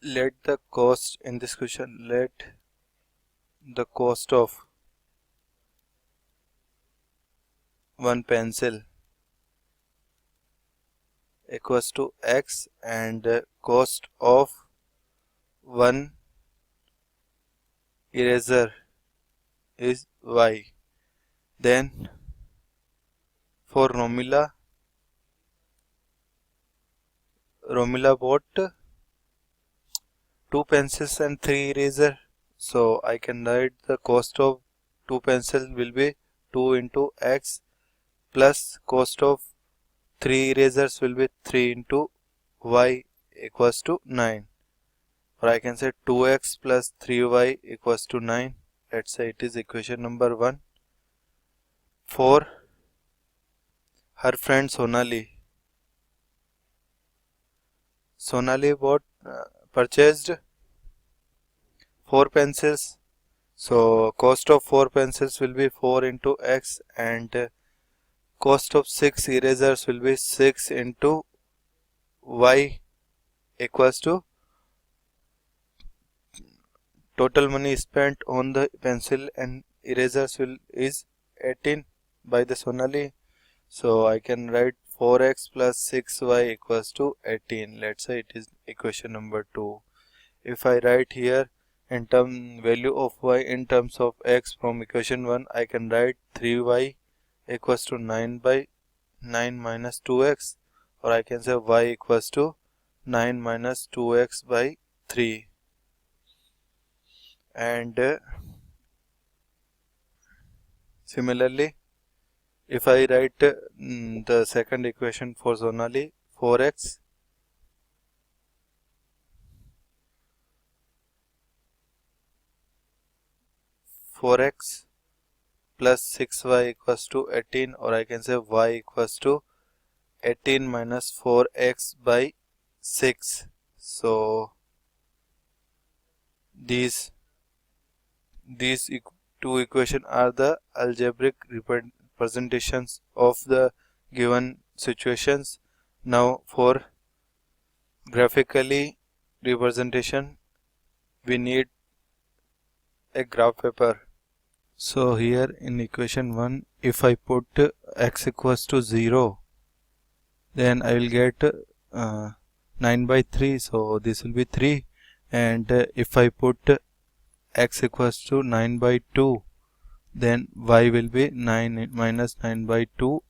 Let the cost in this question, let the cost of one pencil equals to x and cost of one eraser is y. Then for Romila bought two pencils and three eraser. So I can write the cost of two pencils will be 2 into x plus cost of three erasers will be 3 into y equals to 9. Or I can say 2x plus 3y equals to 9. Let's say it is equation number 1. For her friend Sonali purchased 4 pencils. So cost of 4 pencils will be 4 into x and cost of 6 erasers will be 6 into y equals to total money spent on the pencil and erasers is 18 by the Sonali. So I can write 4x plus 6y equals to 18. Let's say it is equation number 2. If I write here in value of y in terms of x from equation 1, I can write 3y equals to 9 by 9 minus 2x, or I can say y equals to 9 minus 2x by 3. And similarly, if I write the second equation for Sonali, 4x plus 6y equals to 18, or I can say y equals to 18 minus 4x by 6. So these two equations are the algebraic representations of the given situations. Now for graphically representation, we need a graph paper. So here in equation 1, if I put x equals to 0, then I will get 9 by 3, so this will be 3. And if I put x equals to 9 by 2, then y will be 9 minus 9 by 2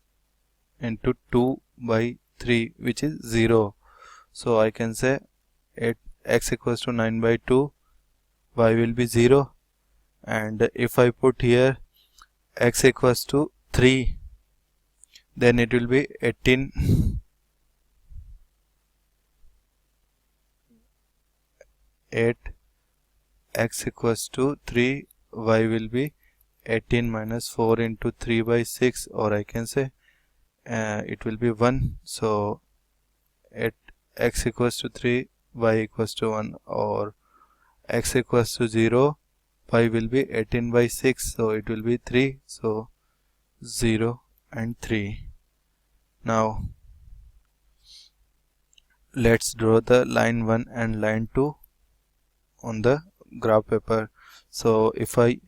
into 2 by 3, which is 0. So I can say x equals to 9 by 2, y will be 0. And if I put here x equals to 3, then it will be 18. 8 x equals to 3, y will be 18 minus 4 into 3 by 6, or I can say it will be 1. So at x equals to 3, y equals to 1, or x equals to 0, y will be 18 by 6, so it will be 3. So 0 and 3. Now let's draw the line 1 and line 2 on the graph paper. So if I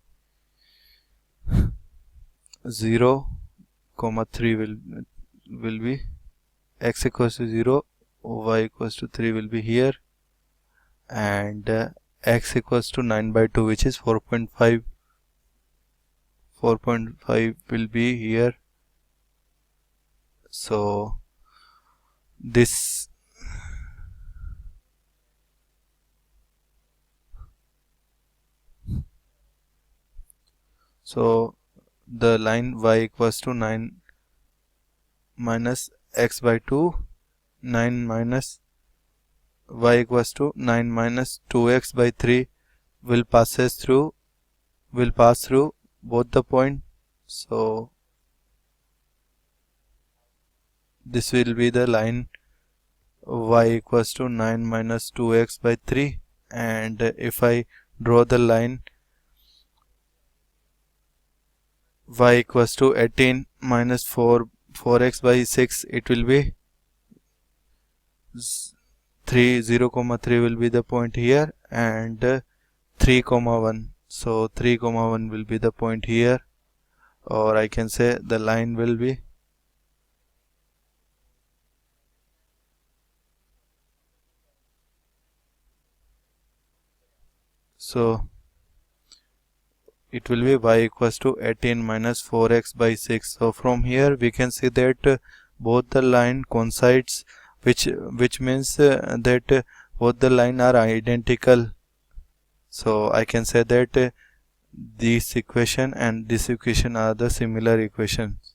0, 3 will be x equals to 0, y equals to 3 will be here, and x equals to 9 by 2, which is 4.5 will be here. So this the line y equals to 9 minus x by 2, 9 minus y equals to 9 minus 2x by 3 will pass through both the point. So this will be the line y equals to 9 minus 2x by 3, and if I draw the line y equals to 18 minus 4x by 6, it will be 0, 3 will be the point here, and 3, 1. So 3, 1 will be the point here, or I can say the line will be so it will be y equals to 18 minus 4x by 6. So from here we can see that both the line coincides, which means that both the line are identical. So I can say that this equation and this equation are the similar equations.